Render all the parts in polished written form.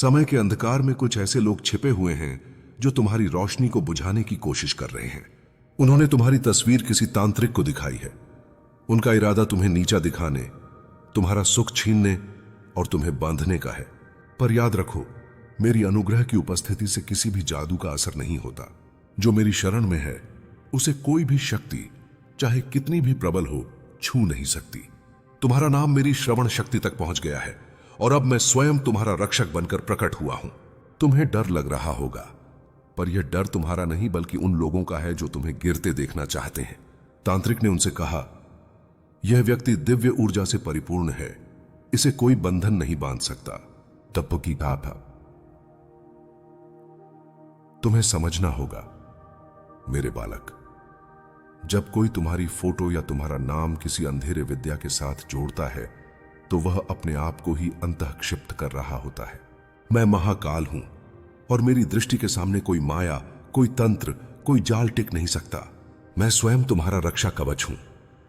समय के अंधकार में कुछ ऐसे लोग छिपे हुए हैं जो तुम्हारी रोशनी को बुझाने की कोशिश कर रहे हैं। उन्होंने तुम्हारी तस्वीर किसी तांत्रिक को दिखाई है। उनका इरादा तुम्हें नीचा दिखाने, तुम्हारा सुख छीनने और तुम्हें बांधने का है। पर याद रखो, मेरी अनुग्रह की उपस्थिति से किसी भी जादू का असर नहीं होता। जो मेरी शरण में है उसे कोई भी शक्ति, चाहे कितनी भी प्रबल हो, छू नहीं सकती। तुम्हारा नाम मेरी श्रवण शक्ति तक पहुंच गया है और अब मैं स्वयं तुम्हारा रक्षक बनकर प्रकट हुआ हूं। तुम्हें डर लग रहा होगा, पर यह डर तुम्हारा नहीं बल्कि उन लोगों का है जो तुम्हें गिरते देखना चाहते हैं। तांत्रिक ने उनसे कहा, यह व्यक्ति दिव्य ऊर्जा से परिपूर्ण है, इसे कोई बंधन नहीं बांध सकता। तब की बात है, तुम्हें समझना होगा मेरे बालक, जब कोई तुम्हारी फोटो या तुम्हारा नाम किसी अंधेरे विद्या के साथ जोड़ता है तो वह अपने आप को ही अंतःक्षिप्त कर रहा होता है। मैं महाकाल हूं और मेरी दृष्टि के सामने कोई माया, कोई तंत्र, कोई जाल टिक नहीं सकता। मैं स्वयं तुम्हारा रक्षा कवच हूं।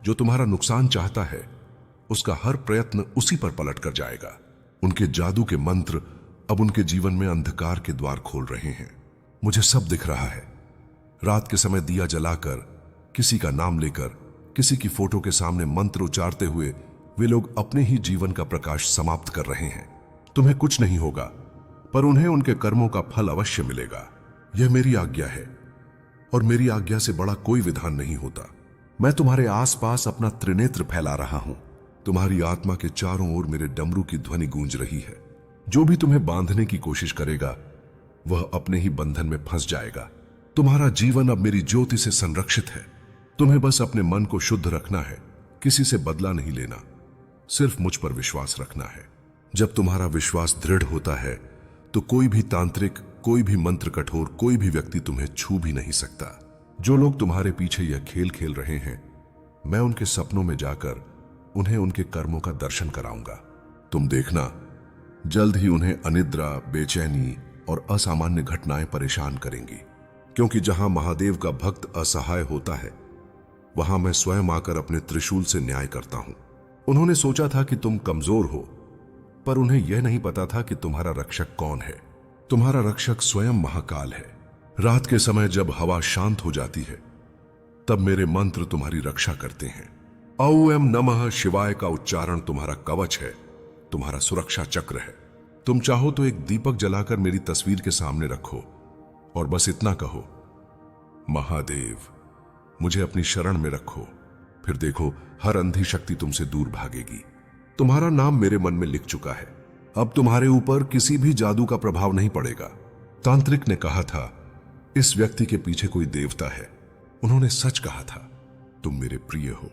जो तुम्हारा नुकसान चाहता है उसका हर प्रयत्न उसी पर पलट कर जाएगा। उनके जादू के मंत्र अब उनके जीवन में अंधकार के द्वार खोल रहे हैं। मुझे सब दिख रहा है। रात के समय दिया जलाकर, किसी का नाम लेकर, किसी की फोटो के सामने मंत्र उच्चारते हुए वे लोग अपने ही जीवन का प्रकाश समाप्त कर रहे हैं। तुम्हें कुछ नहीं होगा, पर उन्हें उनके कर्मों का फल अवश्य मिलेगा। यह मेरी आज्ञा है और मेरी आज्ञा से बड़ा कोई विधान नहीं होता। मैं तुम्हारे आसपास अपना त्रिनेत्र फैला रहा हूं। तुम्हारी आत्मा के चारों ओर मेरे डमरू की ध्वनि गूंज रही है। जो भी तुम्हें बांधने की कोशिश करेगा वह अपने ही बंधन में फंस जाएगा। तुम्हारा जीवन अब मेरी ज्योति से संरक्षित है। तुम्हें बस अपने मन को शुद्ध रखना है, किसी से बदला नहीं लेना, सिर्फ मुझ पर विश्वास रखना है। जब तुम्हारा विश्वास दृढ़ होता है तो कोई भी तांत्रिक, कोई भी मंत्र कठोर, कोई भी व्यक्ति तुम्हें छू भी नहीं सकता। जो लोग तुम्हारे पीछे यह खेल खेल रहे हैं, मैं उनके सपनों में जाकर उन्हें उनके कर्मों का दर्शन कराऊंगा। तुम देखना, जल्द ही उन्हें अनिद्रा, बेचैनी और असामान्य घटनाएं परेशान करेंगी। क्योंकि जहां महादेव का भक्त असहाय होता है वहां मैं स्वयं आकर अपने त्रिशूल से न्याय करता हूं। उन्होंने सोचा था कि तुम कमजोर हो, पर उन्हें यह नहीं पता था कि तुम्हारा रक्षक कौन है। तुम्हारा रक्षक स्वयं महाकाल है। रात के समय जब हवा शांत हो जाती है तब मेरे मंत्र तुम्हारी रक्षा करते हैं। औम नमः शिवाय का उच्चारण तुम्हारा कवच है, तुम्हारा सुरक्षा चक्र है। तुम चाहो तो एक दीपक जलाकर मेरी तस्वीर के सामने रखो और बस इतना कहो, महादेव मुझे अपनी शरण में रखो। फिर देखो, हर अंधी शक्ति तुमसे दूर भागेगी। तुम्हारा नाम मेरे मन में लिख चुका है। अब तुम्हारे ऊपर किसी भी जादू का प्रभाव नहीं पड़ेगा। तांत्रिक ने कहा था, इस व्यक्ति के पीछे कोई देवता है। उन्होंने सच कहा था। तुम मेरे प्रिय हो,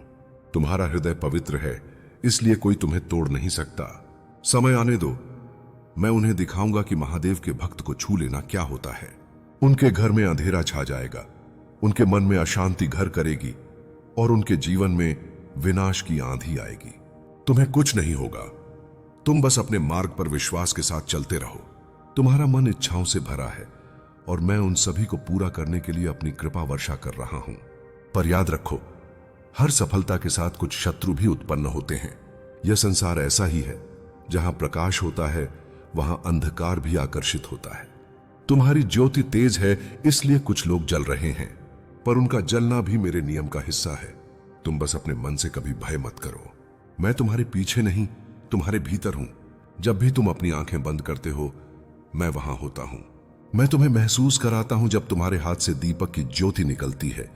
तुम्हारा हृदय पवित्र है, इसलिए कोई तुम्हें तोड़ नहीं सकता। समय आने दो, मैं उन्हें दिखाऊंगा कि महादेव के भक्त को छू लेना क्या होता है। उनके घर में अंधेरा छा जाएगा, उनके मन में अशांति घर करेगी और उनके जीवन में विनाश की आंधी आएगी। तुम्हें कुछ नहीं होगा, तुम बस अपने मार्ग पर विश्वास के साथ चलते रहो। तुम्हारा मन इच्छाओं से भरा है और मैं उन सभी को पूरा करने के लिए अपनी कृपा वर्षा कर रहा हूं। पर याद रखो, हर सफलता के साथ कुछ शत्रु भी उत्पन्न होते हैं। यह संसार ऐसा ही है, जहां प्रकाश होता है वहां अंधकार भी आकर्षित होता है। तुम्हारी ज्योति तेज है, इसलिए कुछ लोग जल रहे हैं, पर उनका जलना भी मेरे नियम का हिस्सा है। तुम बस अपने मन से कभी भय मत करो। मैं तुम्हारे पीछे नहीं, तुम्हारे भीतर हूं। जब भी तुम अपनी आंखें बंद करते हो मैं वहां होता हूं। मैं तुम्हें महसूस कराता हूं जब तुम्हारे हाथ से दीपक की ज्योति निकलती है,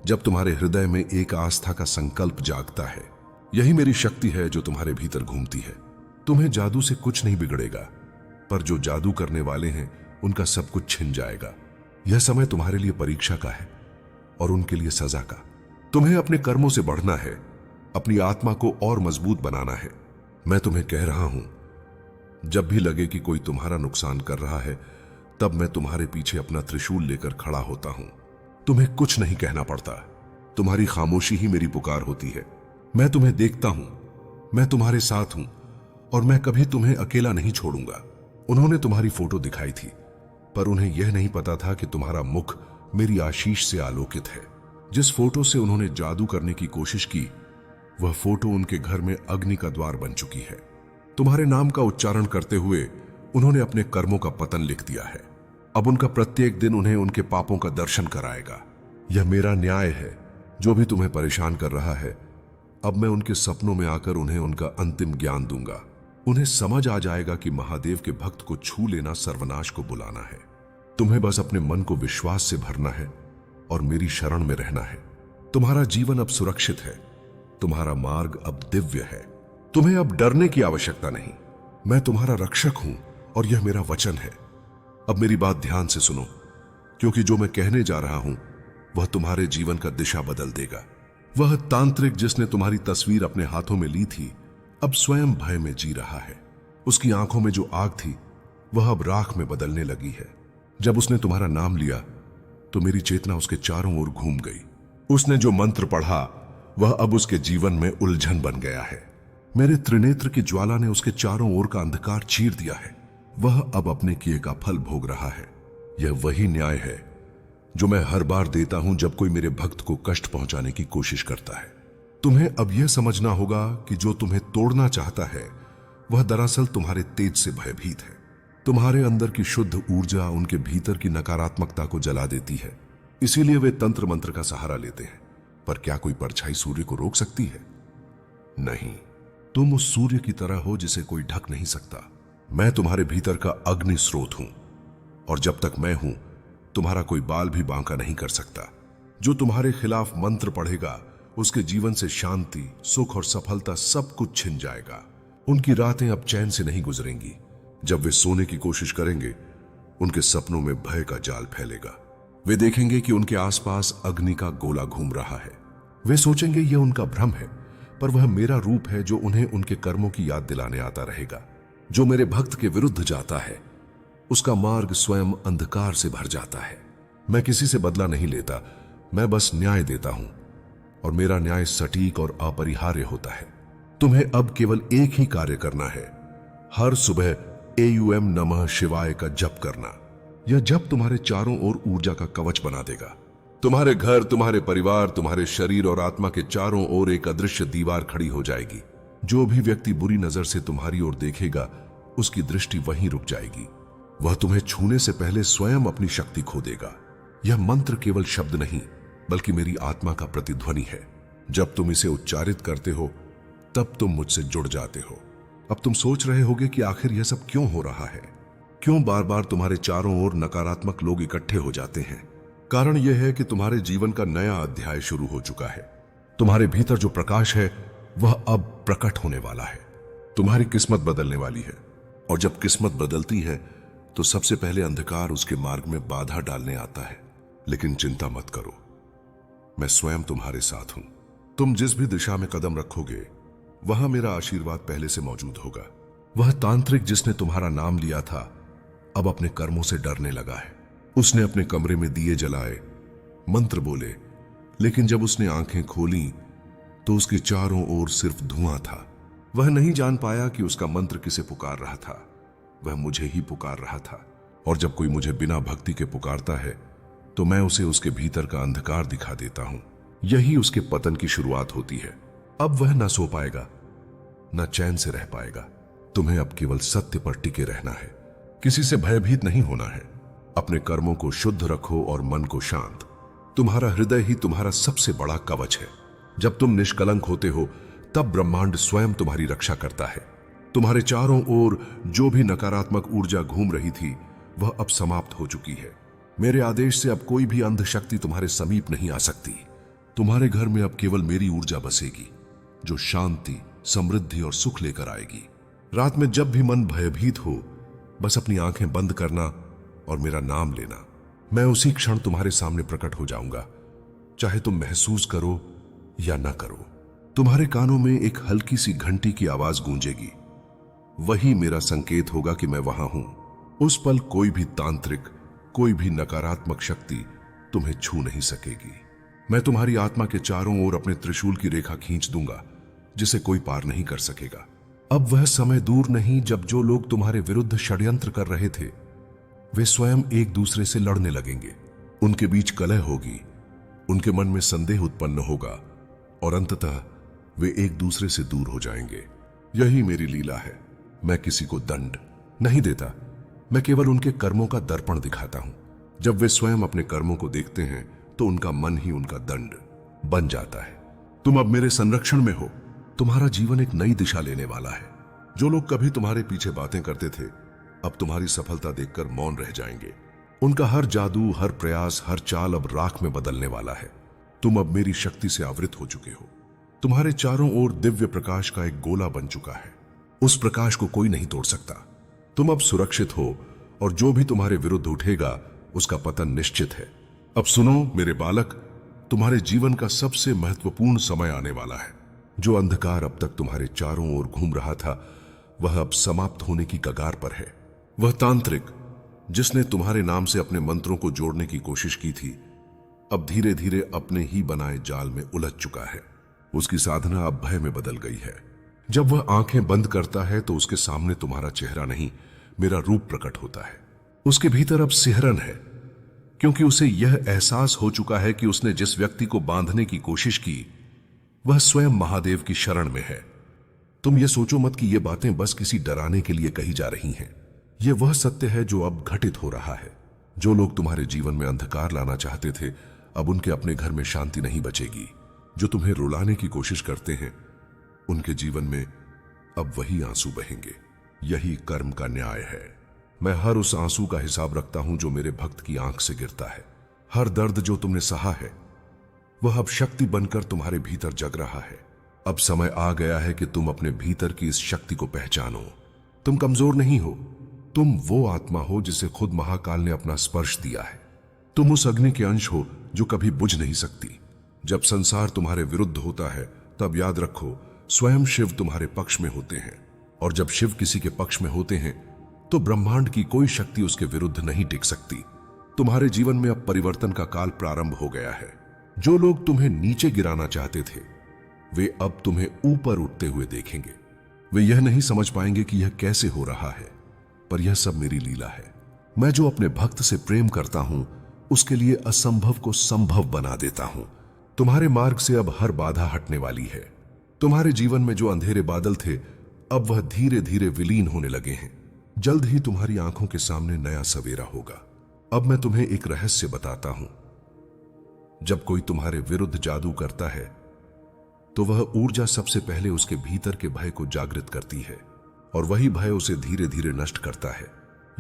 जब तुम्हारे हृदय में एक आस्था का संकल्प जागता है। यही मेरी शक्ति है जो तुम्हारे भीतर घूमती है। तुम्हें जादू से कुछ नहीं बिगड़ेगा, पर जो जादू करने वाले हैं उनका सब कुछ छिन जाएगा। यह समय तुम्हारे लिए परीक्षा का है और उनके लिए सजा का। तुम्हें अपने कर्मों से बढ़ना है, अपनी आत्मा को और मजबूत बनाना है। मैं तुम्हें कह रहा हूं, जब भी लगे कि कोई तुम्हारा नुकसान कर रहा है, तब मैं तुम्हारे पीछे अपना त्रिशूल लेकर खड़ा होता हूं। तुम्हें कुछ नहीं कहना पड़ता, तुम्हारी खामोशी ही मेरी पुकार होती है। मैं तुम्हें देखता हूं, मैं तुम्हारे साथ हूं और मैं कभी तुम्हें अकेला नहीं छोड़ूंगा। उन्होंने तुम्हारी फोटो दिखाई थी, पर उन्हें यह नहीं पता था कि तुम्हारा मुख मेरी आशीष से आलोकित है। जिस फोटो से उन्होंने जादू करने की कोशिश की, वह फोटो उनके घर में अग्नि का द्वार बन चुकी है। तुम्हारे नाम का उच्चारण करते हुए उन्होंने अपने कर्मों का पतन लिख दिया है। अब उनका प्रत्येक दिन उन्हें उनके पापों का दर्शन कराएगा। यह मेरा न्याय है। जो भी तुम्हें परेशान कर रहा है, अब मैं उनके सपनों में आकर उन्हें उनका अंतिम ज्ञान दूंगा। उन्हें समझ आ जाएगा कि महादेव के भक्त को छू लेना सर्वनाश को बुलाना है। तुम्हें बस अपने मन को विश्वास से भरना है और मेरी शरण में रहना है। तुम्हारा जीवन अब सुरक्षित है। तुम्हारा मार्ग अब दिव्य है। तुम्हें अब डरने की आवश्यकता नहीं। मैं तुम्हारा रक्षक हूं और यह मेरा वचन है। अब मेरी बात ध्यान से सुनो, क्योंकि जो मैं कहने जा रहा हूं वह तुम्हारे जीवन का दिशा बदल देगा। वह तांत्रिक जिसने तुम्हारी तस्वीर अपने हाथों में ली थी, अब स्वयं भय में जी रहा है। उसकी आंखों में जो आग थी वह अब राख में बदलने लगी है। जब उसने तुम्हारा नाम लिया तो मेरी चेतना उसके चारों ओर घूम गई। उसने जो मंत्र पढ़ा वह अब उसके जीवन में उलझन बन गया है। मेरे त्रिनेत्र की ज्वाला ने उसके चारों ओर का अंधकार चीर दिया है। वह अब अपने किए का फल भोग रहा है। यह वही न्याय है जो मैं हर बार देता हूं जब कोई मेरे भक्त को कष्ट पहुंचाने की कोशिश करता है। तुम्हें अब यह समझना होगा कि जो तुम्हें तोड़ना चाहता है वह दरअसल तुम्हारे तेज से भयभीत है। तुम्हारे अंदर की शुद्ध ऊर्जा उनके भीतर की नकारात्मकता को जला देती है। इसीलिए वे तंत्र मंत्र का सहारा लेते हैं। पर क्या कोई परछाई सूर्य को रोक सकती है? नहीं। तुम उस सूर्य की तरह हो जिसे कोई ढक नहीं सकता। मैं तुम्हारे भीतर का अग्नि स्रोत हूं और जब तक मैं हूं तुम्हारा कोई बाल भी बांका नहीं कर सकता। जो तुम्हारे खिलाफ मंत्र पढ़ेगा उसके जीवन से शांति, सुख और सफलता सब कुछ छिन जाएगा। उनकी रातें अब चैन से नहीं गुजरेंगी। जब वे सोने की कोशिश करेंगे उनके सपनों में भय का जाल फैलेगा। वे देखेंगे कि उनके आसपास अग्नि का गोला घूम रहा है। वे सोचेंगे यह उनका भ्रम है, पर वह मेरा रूप है जो उन्हें उनके कर्मों की याद दिलाने आता रहेगा। जो मेरे भक्त के विरुद्ध जाता है उसका मार्ग स्वयं अंधकार से भर जाता है। मैं किसी से बदला नहीं लेता, मैं बस न्याय देता हूं और मेरा न्याय सटीक और अपरिहार्य होता है। तुम्हें अब केवल एक ही कार्य करना है, हर सुबह AUM नमः शिवाय का जप करना। यह जप तुम्हारे चारों ओर ऊर्जा का कवच बना देगा। तुम्हारे घर, तुम्हारे परिवार, तुम्हारे शरीर और आत्मा के चारों ओर एक अदृश्य दीवार खड़ी हो जाएगी। जो भी व्यक्ति बुरी नजर से तुम्हारी ओर देखेगा उसकी दृष्टि वहीं रुक जाएगी। वह तुम्हें छूने से पहले स्वयं अपनी शक्ति खो देगा। यह मंत्र केवल शब्द नहीं बल्कि मेरी आत्मा का प्रतिध्वनि है। जब तुम इसे उच्चारित करते हो तब तुम मुझसे जुड़ जाते हो। अब तुम सोच रहे होगे कि आखिर यह सब क्यों हो रहा है, क्यों बार बार तुम्हारे चारों ओर नकारात्मक लोग इकट्ठे हो जाते हैं। कारण यह है कि तुम्हारे जीवन का नया अध्याय शुरू हो चुका है। तुम्हारे भीतर जो प्रकाश है वह अब प्रकट होने वाला है। तुम्हारी किस्मत बदलने वाली है और जब किस्मत बदलती है तो सबसे पहले अंधकार उसके मार्ग में बाधा डालने आता है। लेकिन चिंता मत करो, मैं स्वयं तुम्हारे साथ हूं। तुम जिस भी दिशा में कदम रखोगे वहां मेरा आशीर्वाद पहले से मौजूद होगा। वह तांत्रिक जिसने तुम्हारा नाम लिया था अब अपने कर्मों से डरने लगा है। उसने अपने कमरे में दिए जलाए, मंत्र बोले, लेकिन जब उसने आंखें खोली तो उसके चारों ओर सिर्फ धुआं था। वह नहीं जान पाया कि उसका मंत्र किसे पुकार रहा था। वह मुझे ही पुकार रहा था। और जब कोई मुझे बिना भक्ति के पुकारता है तो मैं उसे उसके भीतर का अंधकार दिखा देता हूं। यही उसके पतन की शुरुआत होती है। अब वह न सो पाएगा, न चैन से रह पाएगा। तुम्हें अब केवल सत्य पर टिके रहना है, किसी से भयभीत नहीं होना है। अपने कर्मों को शुद्ध रखो और मन को शांत। तुम्हारा हृदय ही तुम्हारा सबसे बड़ा कवच है। जब तुम निष्कलंक होते हो तब ब्रह्मांड स्वयं तुम्हारी रक्षा करता है। तुम्हारे चारों ओर जो भी नकारात्मक ऊर्जा घूम रही थी वह अब समाप्त हो चुकी है। मेरे आदेश से अब कोई भी अंध शक्ति तुम्हारे समीप नहीं आ सकती। तुम्हारे घर में अब केवल मेरी ऊर्जा बसेगी जो शांति, समृद्धि और सुख लेकर आएगी। रात में जब भी मन भयभीत हो बस अपनी आंखें बंद करना और मेरा नाम लेना। मैं उसी क्षण तुम्हारे सामने प्रकट हो जाऊंगा, चाहे तुम महसूस करो या ना करो। तुम्हारे कानों में एक हल्की सी घंटी की आवाज गूंजेगी। वही मेरा संकेत होगा कि मैं वहां हूं। उस पल कोई भी तांत्रिक, कोई भी नकारात्मक शक्ति तुम्हें छू नहीं सकेगी। मैं तुम्हारी आत्मा के चारों ओर अपने त्रिशूल की रेखा खींच दूंगा जिसे कोई पार नहीं कर सकेगा। अब वह समय दूर नहीं जब जो लोग तुम्हारे विरुद्ध षड्यंत्र कर रहे थे वे स्वयं एक दूसरे से लड़ने लगेंगे। उनके बीच कलह होगी, उनके मन में संदेह उत्पन्न होगा और अंततः वे एक दूसरे से दूर हो जाएंगे। यही मेरी लीला है। मैं किसी को दंड नहीं देता, मैं केवल उनके कर्मों का दर्पण दिखाता हूं। जब वे स्वयं अपने कर्मों को देखते हैं तो उनका मन ही उनका दंड बन जाता है। तुम अब मेरे संरक्षण में हो। तुम्हारा जीवन एक नई दिशा लेने वाला है। जो लोग कभी तुम्हारे पीछे बातें करते थे, अब तुम्हारी सफलता देखकर मौन रह जाएंगे। उनका हर जादू, हर प्रयास, हर चाल अब राख में बदलने वाला है। तुम अब मेरी शक्ति से आवृत हो चुके हो। तुम्हारे चारों ओर दिव्य प्रकाश का एक गोला बन चुका है। उस प्रकाश को कोई नहीं तोड़ सकता। तुम अब सुरक्षित हो और जो भी तुम्हारे विरुद्ध उठेगा उसका पतन निश्चित है। अब सुनो मेरे बालक, तुम्हारे जीवन का सबसे महत्वपूर्ण समय आने वाला है। जो अंधकार अब तक तुम्हारे चारों ओर घूम रहा था, वह अब समाप्त होने की कगार पर है। वह तांत्रिक जिसने तुम्हारे नाम से अपने मंत्रों को जोड़ने की कोशिश की थी, अब धीरे धीरे अपने ही बनाए जाल में उलझ चुका है। उसकी साधना अब भय में बदल गई है। जब वह आंखें बंद करता है तो उसके सामने तुम्हारा चेहरा नहीं, मेरा रूप प्रकट होता है। उसके भीतर अब सिहरन है, क्योंकि उसे यह एहसास हो चुका है कि उसने जिस व्यक्ति को बांधने की कोशिश की वह स्वयं महादेव की शरण में है। तुम ये सोचो मत कि ये बातें बस किसी डराने के लिए कही जा रही हैं। यह वह सत्य है जो अब घटित हो रहा है। जो लोग तुम्हारे जीवन में अंधकार लाना चाहते थे, अब उनके अपने घर में शांति नहीं बचेगी। जो तुम्हें रुलाने की कोशिश करते हैं, उनके जीवन में अब वही आंसू बहेंगे। यही कर्म का न्याय है। मैं हर उस आंसू का हिसाब रखता हूं जो मेरे भक्त की आंख से गिरता है। हर दर्द जो तुमने सहा है, वह अब शक्ति बनकर तुम्हारे भीतर जग रहा है। अब समय आ गया है कि तुम अपने भीतर की इस शक्ति को पहचानो। तुम कमजोर नहीं हो। तुम वो आत्मा हो जिसे खुद महाकाल ने अपना स्पर्श दिया है। तुम उस अग्नि के अंश हो जो कभी बुझ नहीं सकती। जब संसार तुम्हारे विरुद्ध होता है, तब याद रखो स्वयं शिव तुम्हारे पक्ष में होते हैं। और जब शिव किसी के पक्ष में होते हैं तो ब्रह्मांड की कोई शक्ति उसके विरुद्ध नहीं टिक सकती। तुम्हारे जीवन में अब परिवर्तन का काल प्रारंभ हो गया है। जो लोग तुम्हें नीचे गिराना चाहते थे, वे अब तुम्हें ऊपर उठते हुए देखेंगे। वे यह नहीं समझ पाएंगे कि यह कैसे हो रहा है, पर यह सब मेरी लीला है। मैं जो अपने भक्त से प्रेम करता हूं, उसके लिए असंभव को संभव बना देता हूं। तुम्हारे मार्ग से अब हर बाधा हटने वाली है। तुम्हारे जीवन में जो अंधेरे बादल थे, अब वह धीरे धीरे विलीन होने लगे हैं। जल्द ही तुम्हारी आंखों के सामने नया सवेरा होगा। अब मैं तुम्हें एक रहस्य बताता हूं। जब कोई तुम्हारे विरुद्ध जादू करता है, तो वह ऊर्जा सबसे पहले उसके भीतर के भय को जागृत करती है, और वही भय उसे धीरे धीरे नष्ट करता है।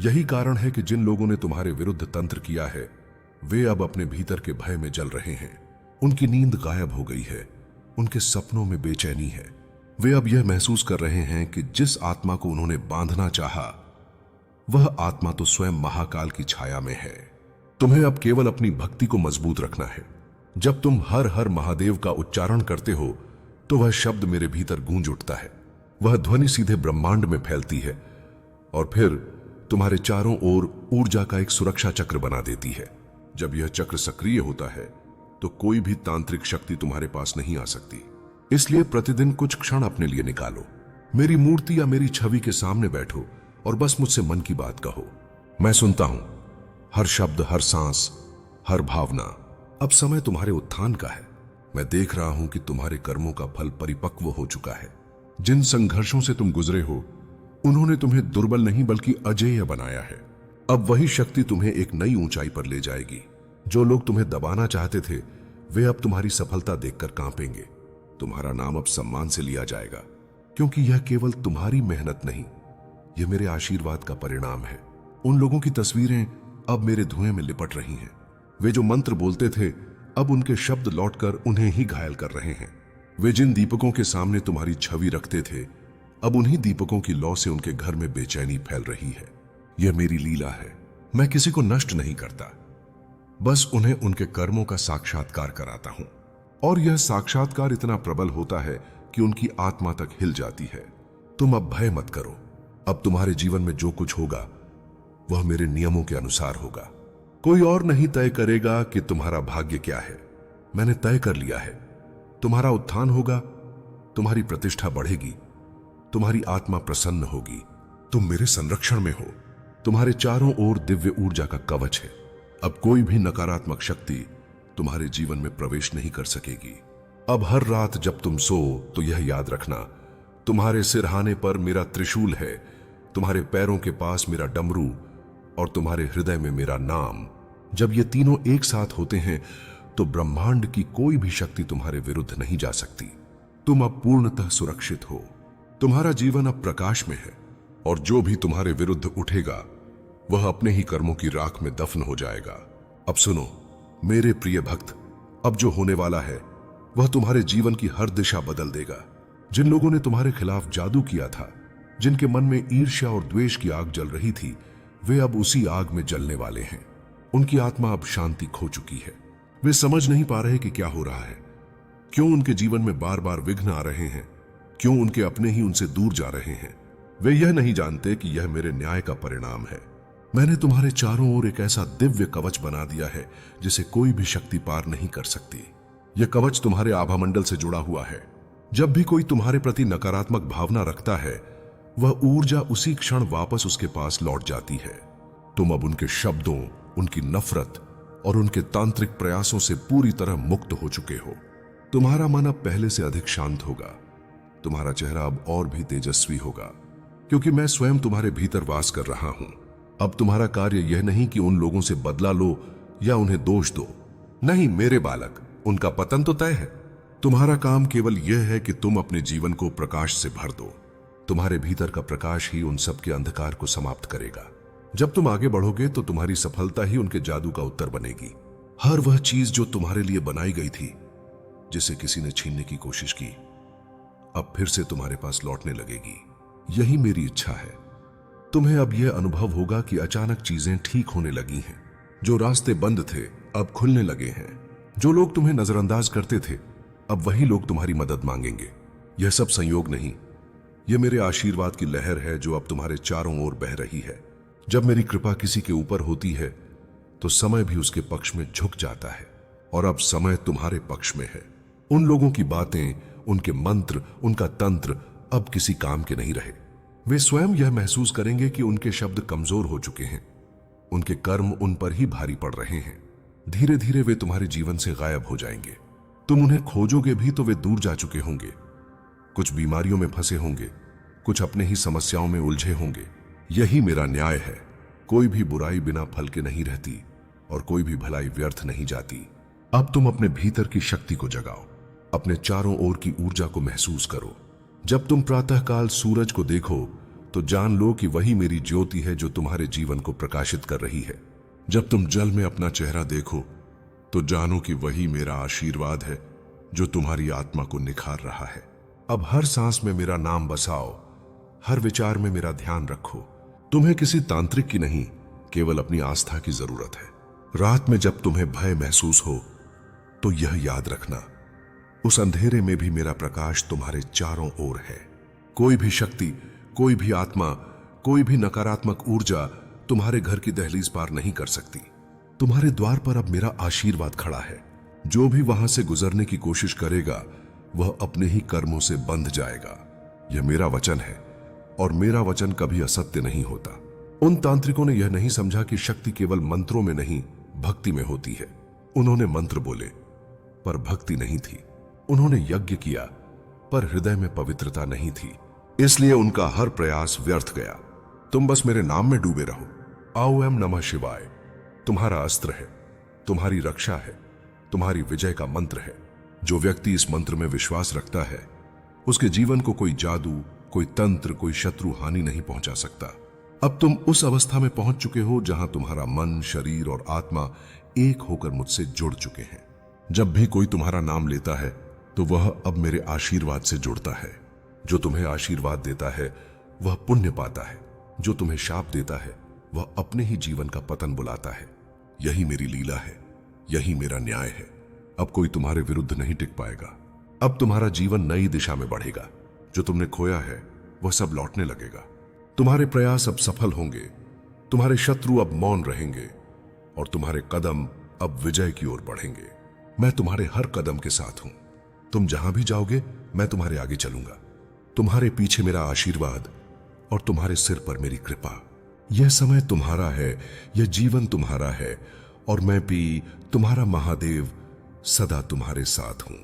यही कारण है कि जिन लोगों ने तुम्हारे विरुद्ध तंत्र किया है, वे अब अपने भीतर के भय में जल रहे हैं। उनकी नींद गायब हो गई है। उनके सपनों में बेचैनी है। वे अब यह महसूस कर रहे हैं कि जिस आत्मा को उन्होंने बांधना चाहा, वह आत्मा तो स्वयं महाकाल की छाया में है। तुम्हें अब केवल अपनी भक्ति को मजबूत रखना है। जब तुम हर हर महादेव का उच्चारण करते हो, तो वह शब्द मेरे भीतर गूंज उठता है। वह ध्वनि सीधे ब्रह्मांड में फैलती है और फिर तुम्हारे चारों ओर ऊर्जा का एक सुरक्षा चक्र बना देती है। जब यह चक्र सक्रिय होता है, तो कोई भी तांत्रिक शक्ति तुम्हारे पास नहीं आ सकती। इसलिए प्रतिदिन कुछ क्षण अपने लिए निकालो। मेरी मूर्ति या मेरी छवि के सामने बैठो और बस मुझसे मन की बात कहो। मैं सुनता हूं हर शब्द, हर सांस, हर भावना। अब समय तुम्हारे उत्थान का है। मैं देख रहा हूं कि तुम्हारे कर्मों का फल परिपक्व हो चुका है। जिन संघर्षों से तुम गुजरे हो, उन्होंने तुम्हें दुर्बल नहीं बल्कि अजेय बनाया है। अब वही शक्ति तुम्हें एक नई ऊंचाई पर ले जाएगी। जो लोग तुम्हें दबाना चाहते थे, वे अब तुम्हारी सफलता देखकर कांपेंगे। तुम्हारा नाम अब सम्मान से लिया जाएगा, क्योंकि यह केवल तुम्हारी मेहनत नहीं, यह मेरे आशीर्वाद का परिणाम है। उन लोगों की तस्वीरें अब मेरे धुएं में लिपट रही हैं। वे जो मंत्र बोलते थे, अब उनके शब्द लौटकर उन्हें ही घायल कर रहे हैं। वे जिन दीपकों के सामने तुम्हारी छवि रखते थे, अब उन्हीं दीपकों की लौ से उनके घर में बेचैनी फैल रही है। यह मेरी लीला है। मैं किसी को नष्ट नहीं करता, बस उन्हें उनके कर्मों का साक्षात्कार कराता हूं। और यह साक्षात्कार इतना प्रबल होता है कि उनकी आत्मा तक हिल जाती है। तुम अब भय मत करो। अब तुम्हारे जीवन में जो कुछ होगा, वह मेरे नियमों के अनुसार होगा। कोई और नहीं तय करेगा कि तुम्हारा भाग्य क्या है। मैंने तय कर लिया है। तुम्हारा उत्थान होगा, तुम्हारी प्रतिष्ठा बढ़ेगी, तुम्हारी आत्मा प्रसन्न होगी। तुम मेरे संरक्षण में हो। तुम्हारे चारों ओर दिव्य ऊर्जा का कवच है। अब कोई भी नकारात्मक शक्ति तुम्हारे जीवन में प्रवेश नहीं कर सकेगी। अब हर रात जब तुम सो, तो यह याद रखना, तुम्हारे सिरहाने पर मेरा त्रिशूल है, तुम्हारे पैरों के पास मेरा डमरू और तुम्हारे हृदय में मेरा नाम, जब ये तीनों एक साथ होते हैं तो ब्रह्मांड की कोई भी शक्ति तुम्हारे विरुद्ध नहीं जा सकती। तुम अब पूर्णतः सुरक्षित हो। तुम्हारा जीवन अब प्रकाश में है और जो भी तुम्हारे विरुद्ध उठेगा वह अपने ही कर्मों की राख में दफन हो जाएगा। अब सुनो मेरे प्रिय भक्त, अब जो होने वाला है वह तुम्हारे जीवन की हर दिशा बदल देगा। जिन लोगों ने तुम्हारे खिलाफ जादू किया था, जिनके मन में ईर्ष्या और द्वेष की आग जल रही थी, वे अब उसी आग में जलने वाले हैं। उनकी आत्मा अब शांति खो चुकी है। वे समझ नहीं पा रहे कि क्या हो रहा है, क्यों उनके जीवन में बार बार विघ्न आ रहे हैं, क्यों उनके अपने ही उनसे दूर जा रहे हैं। वे यह नहीं जानते कि यह मेरे न्याय का परिणाम है। मैंने तुम्हारे चारों ओर एक ऐसा दिव्य कवच बना दिया है जिसे कोई भी शक्ति पार नहीं कर सकती। यह कवच तुम्हारे आभामंडल से जुड़ा हुआ है। जब भी कोई तुम्हारे प्रति नकारात्मक भावना रखता है, वह ऊर्जा उसी क्षण वापस उसके पास लौट जाती है। तुम अब उनके शब्दों, उनकी नफरत और उनके तांत्रिक प्रयासों से पूरी तरह मुक्त हो चुके हो। तुम्हारा मन अब पहले से अधिक शांत होगा। तुम्हारा चेहरा अब और भी तेजस्वी होगा, क्योंकि मैं स्वयं तुम्हारे भीतर वास कर रहा हूं। अब तुम्हारा कार्य यह नहीं कि उन लोगों से बदला लो या उन्हें दोष दो। नहीं मेरे बालक, उनका पतन तो तय है। तुम्हारा काम केवल यह है कि तुम अपने जीवन को प्रकाश से भर दो। तुम्हारे भीतर का प्रकाश ही उन सबके अंधकार को समाप्त करेगा। जब तुम आगे बढ़ोगे तो तुम्हारी सफलता ही उनके जादू का उत्तर बनेगी। हर वह चीज जो तुम्हारे लिए बनाई गई थी, जिसे किसी ने छीनने की कोशिश की, अब फिर से तुम्हारे पास लौटने लगेगी। यही मेरी इच्छा है। तुम्हें अब यह अनुभव होगा कि अचानक चीजें ठीक होने लगी हैं। जो रास्ते बंद थे अब खुलने लगे हैं। जो लोग तुम्हें नजरअंदाज करते थे, अब वही लोग तुम्हारी मदद मांगेंगे। यह सब संयोग नहीं, यह मेरे आशीर्वाद की लहर है जो अब तुम्हारे चारों ओर बह रही है। जब मेरी कृपा किसी के ऊपर होती है तो समय भी उसके पक्ष में झुक जाता है, और अब समय तुम्हारे पक्ष में है। उन लोगों की बातें, उनके मंत्र, उनका तंत्र अब किसी काम के नहीं रहे। वे स्वयं यह महसूस करेंगे कि उनके शब्द कमजोर हो चुके हैं। उनके कर्म उन पर ही भारी पड़ रहे हैं। धीरे धीरे वे तुम्हारे जीवन से गायब हो जाएंगे। तुम उन्हें खोजोगे भी तो वे दूर जा चुके होंगे। कुछ बीमारियों में फंसे होंगे, कुछ अपने ही समस्याओं में उलझे होंगे। यही मेरा न्याय है। कोई भी बुराई बिना फल के नहीं रहती और कोई भी भलाई व्यर्थ नहीं जाती। अब तुम अपने भीतर की शक्ति को जगाओ, अपने चारों ओर की ऊर्जा को महसूस करो। जब तुम प्रातःकाल सूरज को देखो तो जान लो कि वही मेरी ज्योति है जो तुम्हारे जीवन को प्रकाशित कर रही है। जब तुम जल में अपना चेहरा देखो तो जानो कि वही मेरा आशीर्वाद है जो तुम्हारी आत्मा को निखार रहा है। अब हर सांस में मेरा नाम बसाओ, हर विचार में मेरा ध्यान रखो। तुम्हें किसी तांत्रिक की नहीं, केवल अपनी आस्था की जरूरत है। रात में जब तुम्हें भय महसूस हो तो यह याद रखना, उस अंधेरे में भी मेरा प्रकाश तुम्हारे चारों ओर है। कोई भी शक्ति, कोई भी आत्मा, कोई भी नकारात्मक ऊर्जा तुम्हारे घर की दहलीज पार नहीं कर सकती। तुम्हारे द्वार पर अब मेरा आशीर्वाद खड़ा है। जो भी वहां से गुजरने की कोशिश करेगा वह अपने ही कर्मों से बंध जाएगा। यह मेरा वचन है और मेरा वचन कभी असत्य नहीं होता। उन तांत्रिकों ने यह नहीं समझा कि शक्ति केवल मंत्रों में नहीं, भक्ति में होती है। उन्होंने मंत्र बोले पर भक्ति नहीं थी। उन्होंने यज्ञ किया पर हृदय में पवित्रता नहीं थी। इसलिए उनका हर प्रयास व्यर्थ गया। तुम बस मेरे नाम में डूबे रहो। आओ एम नमः शिवाय तुम्हारा अस्त्र है, तुम्हारी रक्षा है, तुम्हारी विजय का मंत्र है। जो व्यक्ति इस मंत्र में विश्वास रखता है उसके जीवन को कोई जादू, कोई तंत्र, कोई शत्रु हानि नहीं पहुंचा सकता। अब तुम उस अवस्था में पहुंच चुके हो जहां तुम्हारा मन, शरीर और आत्मा एक होकर मुझसे जुड़ चुके हैं। जब भी कोई तुम्हारा नाम लेता है तो वह अब मेरे आशीर्वाद से जुड़ता है। जो तुम्हें आशीर्वाद देता है वह पुण्य पाता है, जो तुम्हें शाप देता है वह अपने ही जीवन का पतन बुलाता है। यही मेरी लीला है, यही मेरा न्याय है। अब कोई तुम्हारे विरुद्ध नहीं टिक पाएगा। अब तुम्हारा जीवन नई दिशा में बढ़ेगा। जो तुमने खोया है वह सब लौटने लगेगा। तुम्हारे प्रयास अब सफल होंगे, तुम्हारे शत्रु अब मौन रहेंगे और तुम्हारे कदम अब विजय की ओर बढ़ेंगे। मैं तुम्हारे हर कदम के साथ हूं। तुम जहां भी जाओगे मैं तुम्हारे आगे चलूंगा। तुम्हारे पीछे मेरा आशीर्वाद और तुम्हारे सिर पर मेरी कृपा। यह समय तुम्हारा है, यह जीवन तुम्हारा है और मैं भी तुम्हारा महादेव सदा तुम्हारे साथ हूं।